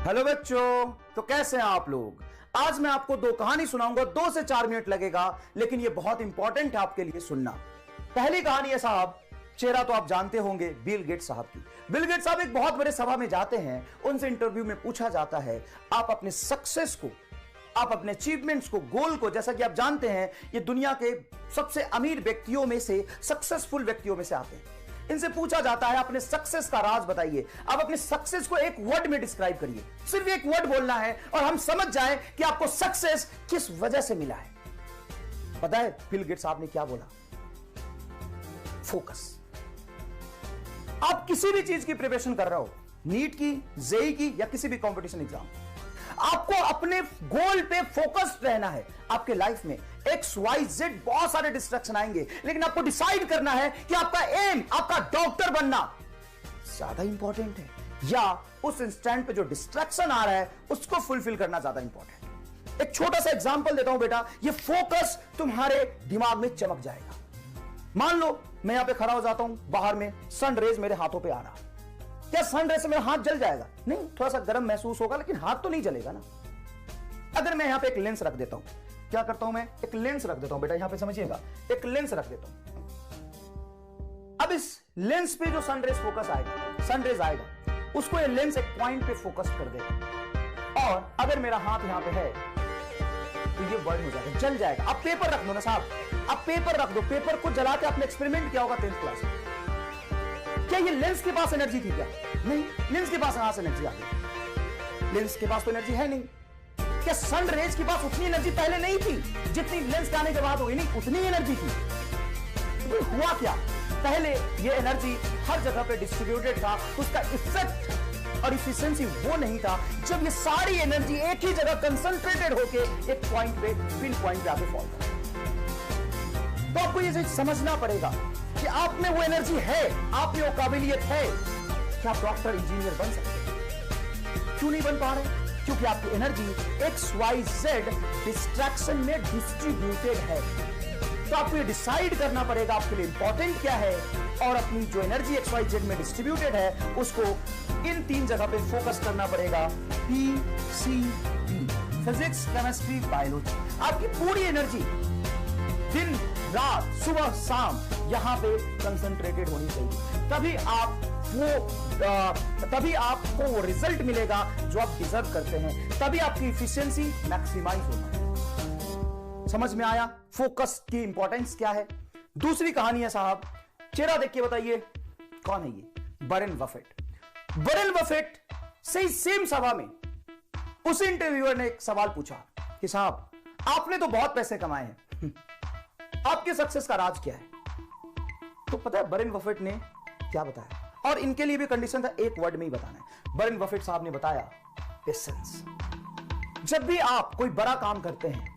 Hello बच्चों, तो कैसे हैं आप लोग। आज मैं आपको दो कहानी सुनाऊंगा। 2 से 4 मिनट लगेगा, लेकिन ये बहुत इंपॉर्टेंट है आपके लिए सुनना। पहली कहानी है साहब, चेहरा तो आप जानते होंगे, बिल गेट्स साहब की। बिल गेट्स साहब एक बहुत बड़े सभा में जाते हैं, उनसे इंटरव्यू में पूछा जाता है आप अपने सक्सेस को, आप अपने अचीवमेंट्स को, गोल को, जैसा कि आप जानते हैं ये दुनिया के सबसे अमीर व्यक्तियों में से, सक्सेसफुल व्यक्तियों में से आते हैं। इनसे पूछा जाता है अपने सक्सेस का राज बताइए। आप अपने सक्सेस को एक वर्ड में डिस्क्राइब करिए, सिर्फ एक वर्ड बोलना है और हम समझ जाएं कि आपको सक्सेस किस वजह से मिला है। पता है बिल गेट्स साहब ने क्या बोला? फोकस। आप किसी भी चीज की प्रिपरेशन कर रहे हो, नीट की, जेई की या किसी भी कंपटीशन एग्जाम, आपको अपने गोल पे फोकस्ड रहना है। आपके लाइफ में XYZ बहुत सारे डिस्ट्रैक्शन आएंगे, लेकिन आपको डिसाइड करना है कि आपका एम, आपका डॉक्टर बनना ज्यादा इंपॉर्टेंट है या उस इंस्टेंट पे जो डिस्ट्रैक्शन आ रहा है उसको फुलफिल करना ज्यादा इंपॉर्टेंट है। एक छोटा सा एग्जांपल देता हूं बेटा, ये फोकस तुम्हारे दिमाग में चमक जाएगा। मान लो मैं यहां पे खड़ा हो जाता हूं, बाहर में सन रेज मेरे हाथों पे आ रहा, क्या सन रेज से मेरा हाथ जल जाएगा? नहीं, थोड़ा सा गर्म महसूस होगा, लेकिन हाथ तो नहीं जलेगा ना। अगर मैं यहां पे एक लेंस रख देता हूं, क्या करता हूं मैं? एक लेंस रख देता हूं बेटा, यहां पे समझिएगा, एक लेंस रख देता हूं। अब इस लेंस पे जो सन रेज फोकस आएगा, सन रेज आएगा, उसको ये लेंस एक पॉइंट पे फोकस कर देगा। और अगर मेरा हाथ यहां पे है तो ये बर्न हो जाएगा, जल जाएगा। अब पेपर रख दो ना साहब, अब पेपर रख दो। पेपर को जला के आपने एक्सपेरिमेंट किया होगा 10th क्लास में। क्या ये लेंस के पास एनर्जी थी क्या? नहीं, लेंस के पास कहां से एनर्जी आ गई? लेंस के पास तो एनर्जी है नहीं। क्या सन रेज के पास उतनी एनर्जी पहले नहीं थी जितनी लेंस के आने के बाद हो गई? नहीं, उतनी एनर्जी थी। तो हुआ क्या? पहले ये एनर्जी हर जगह पे डिस्ट्रीब्यूटेड था, उसका इफेक्ट और इफिशिएंसी वो नहीं था जब ये सारी एनर्जी एक ही जगह कंसंट्रेटेड होके एक पॉइंट पे, पिन पॉइंट पे आके फॉल कर। तो आपको ये समझना पड़ेगा कि आप में वो एनर्जी है, आप में वो काबिलियत है कि आप डॉक्टर, इंजीनियर बन सकते हैं। क्यों नहीं बन पा रहे? क्योंकि आपकी एनर्जी XYZ डिस्ट्रैक्शन में डिस्ट्रीब्यूटेड है। तो आपको ये डिसाइड करना पड़ेगा आपके लिए इंपॉर्टेंट क्या है, और अपनी जो एनर्जी XYZ में डिस्ट्रीब्यूटेड है उसको इन 3 जगह पे फोकस करना पड़ेगा। PCB, physics, chemistry, biology. आपकी पूरी एनर्जी दिन रात, सुबह शाम यहां पे कंसंट्रेटेड होनी चाहिए, तभी आपको वो रिजल्ट मिलेगा जो आप डिजर्व करते हैं, तभी आपकी इफिशिएंसी मैक्सिमाइज होगा। समझ में आया फोकस की इंपॉर्टेंस क्या है? दूसरी कहानी है साहब, चेहरा देख के बताइए कौन है ये? Warren Buffett. वॉरेन बफेट से सेम सभा में उस इंटरव्यूअर ने एक सवाल पूछा कि साहब आपने तो बहुत पैसे कमाए हैं, आपके सक्सेस का राज क्या है? तो पता है वॉरेन बफेट ने क्या बताया? और इनके लिए भी कंडीशन था, एक वर्ड में ही बताना है। वॉरेन बफेट साहब ने बताया पेशेंस। जब भी आप कोई बड़ा काम करते हैं,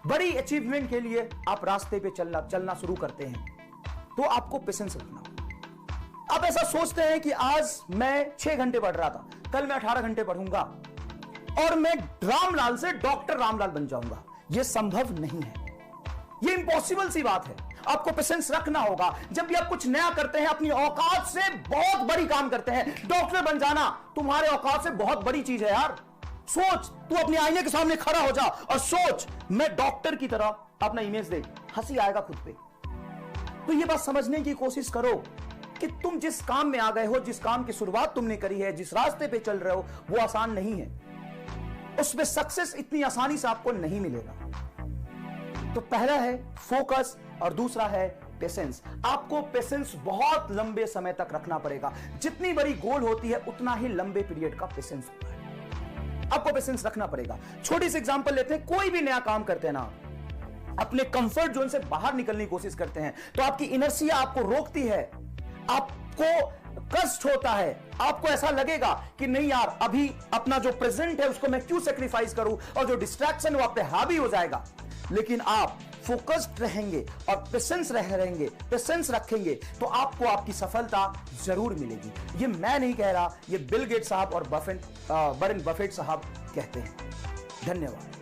बड़ी अचीवमेंट के लिए आप रास्ते पे चलना शुरू करते हैं, तो आपको पेशेंस रखना। आप ऐसा सोचते हैं कि आज मैं 6 घंटे पढ़ रहा था, कल मैं 18 घंटे पढ़ूंगा और मैं रामलाल से डॉक्टर रामलाल बन जाऊंगा। यह संभव नहीं है, ये इंपॉसिबल सी बात है। आपको पेशेंस रखना होगा। जब भी आप कुछ नया करते हैं, अपनी औकात से बहुत बड़ी काम करते हैं, डॉक्टर बन जाना तुम्हारे औकात से बहुत बड़ी चीज है यार। सोच, तू अपने आईने के सामने खड़ा हो जा और सोच मैं डॉक्टर की तरह अपना इमेज दे, हंसी आएगा खुद पे। तो ये बात समझने की कोशिश करो कि तुम जिस काम में आ गए हो, जिस काम की शुरुआत तुमने करी है, जिस रास्ते पे चल रहे हो, वो आसान नहीं है। उसमें सक्सेस इतनी आसानी से आपको नहीं मिलेगा। तो पहला है फोकस और दूसरा है पेशेंस। आपको पेशेंस बहुत लंबे समय तक रखना पड़ेगा। जितनी बड़ी गोल होती है उतना ही लंबे पीरियड का पेशेंस होता है। आपको पेशेंस रखना पड़ेगा। छोटी सी एग्जांपल लेते हैं, कोई भी नया काम करते हैं ना, अपने कंफर्ट जोन से बाहर निकलने की कोशिश करते हैं, तो आपकी इनर्शिया आपको रोकती है, आपको कष्ट होता है, आपको ऐसा लगेगा कि नहीं यार अभी अपना जो प्रेजेंट है उसको मैं क्यों सेक्रीफाइस करूं, और जो डिस्ट्रैक्शन वो आप पे हावी हो जाएगा। लेकिन आप फोकस्ड रहेंगे और पेशेंस रहेंगे, पेशेंस रखेंगे, तो आपको आपकी सफलता जरूर मिलेगी। ये मैं नहीं कह रहा, ये बिल गेट्स साहब और वॉरेन बफेट साहब कहते हैं। धन्यवाद।